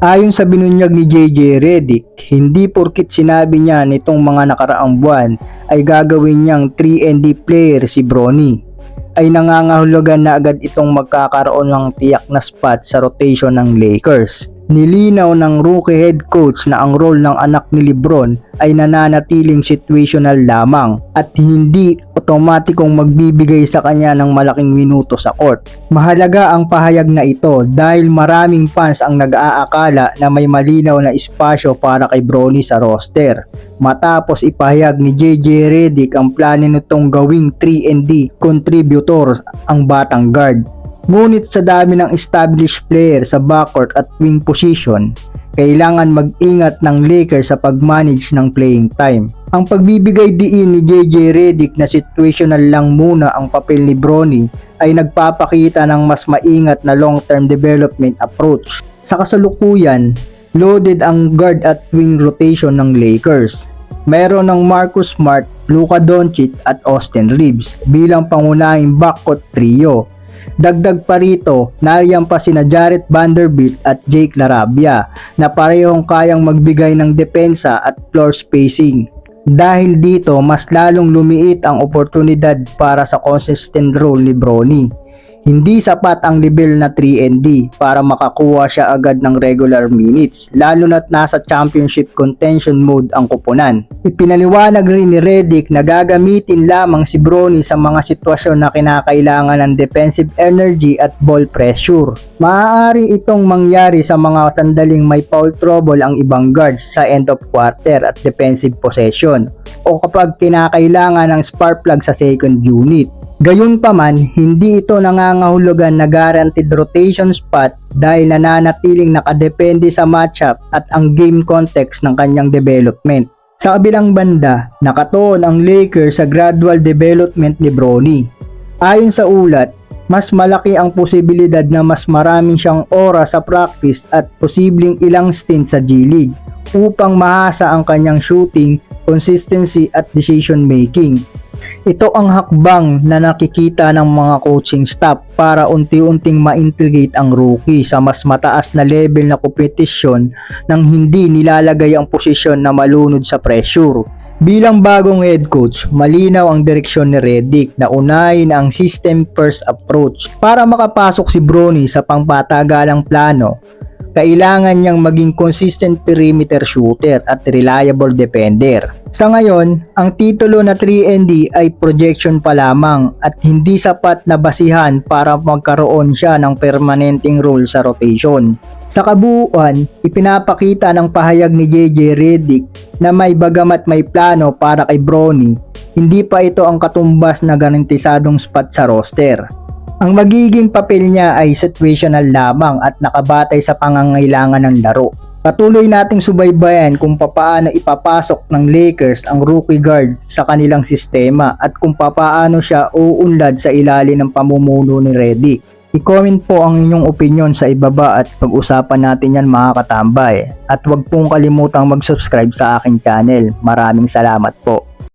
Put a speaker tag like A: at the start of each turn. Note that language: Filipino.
A: Ayon sa binunyag ni JJ Redick, hindi porkit sinabi niya nitong mga nakaraang buwan ay gagawin niyang 3-and-D player si Bronny, ay nangangahulugan na agad itong magkakaroon ng tiyak na spot sa rotation ng Lakers. Nilinaw ng rookie head coach na ang role ng anak ni LeBron ay nananatiling situational lamang at hindi otomatikong magbibigay sa kanya ng malaking minuto sa court. Mahalaga ang pahayag na ito dahil maraming fans ang nag-aakala na may malinaw na espasyo para kay Bronny sa roster. Matapos ipahayag ni JJ Redick ang plano nitong gawing 3-and-D contributor ang batang guard. Ngunit sa dami ng established player sa backcourt at wing position, kailangan mag-ingat ng Lakers sa pag-manage ng playing time. Ang pagbibigay diin ni JJ Redick na situational lang muna ang papel ni Bronny ay nagpapakita ng mas maingat na long-term development approach. Sa kasalukuyan, loaded ang guard at wing rotation ng Lakers. Meron ng Marcus Smart, Luka Doncic at Austin Reeves bilang pangunahing backcourt trio. Dagdag pa rito, nariyan pa sina Jarrett Vanderbilt at Jake LaRavia na parehong kayang magbigay ng depensa at floor spacing. Dahil dito, mas lalong lumiit ang oportunidad para sa consistent role ni Bronny. Hindi sapat ang level na 3-and-D para makakuha siya agad ng regular minutes, lalo na't nasa championship contention mode ang koponan. Ipinaliwanag rin ni Redick na gagamitin lamang si Bronny sa mga sitwasyon na kinakailangan ng defensive energy at ball pressure. Maaari itong mangyari sa mga sandaling may foul trouble ang ibang guards sa end of quarter at defensive possession, o kapag kinakailangan ng spark plug sa second unit. Gayunpaman, hindi ito nangangahulugan na guaranteed rotation spot dahil nananatiling nakadepende sa matchup at ang game context ng kanyang development. Sa kabilang banda, nakatuon ang Lakers sa gradual development ni Bronny. Ayon sa ulat, mas malaki ang posibilidad na mas maraming siyang oras sa practice at posibleng ilang stint sa G-League upang mahasa ang kanyang shooting, consistency at decision making. Ito ang hakbang na nakikita ng mga coaching staff para unti-unting ma-integrate ang rookie sa mas mataas na level na kompetisyon nang hindi nilalagay ang posisyon na malunod sa pressure. Bilang bagong head coach, malinaw ang direksyon ni Redick na unahin ang system first approach. Para makapasok si Bronny sa pangpatagalang plano, kailangan niyang maging consistent perimeter shooter at reliable defender. Sa ngayon, ang titulo na 3-and-D ay projection pa lamang at hindi sapat na basihan para magkaroon siya ng permanenteng role sa rotation. Sa kabuuan, ipinapakita ng pahayag ni JJ Redick na bagamat may plano para kay Bronny, hindi pa ito ang katumbas na garantisadong spot sa roster. Ang magiging papel niya ay situational lamang at nakabatay sa pangangailangan ng laro. Patuloy nating subaybayan kung papaano ipapasok ng Lakers ang rookie guard sa kanilang sistema at kung papaano siya uunlad sa ilalim ng pamumuno ni Redick. I-comment po ang inyong opinion sa ibaba at pag-usapan natin yan mga katambay. At huwag pong kalimutang mag-subscribe sa aking channel. Maraming salamat po.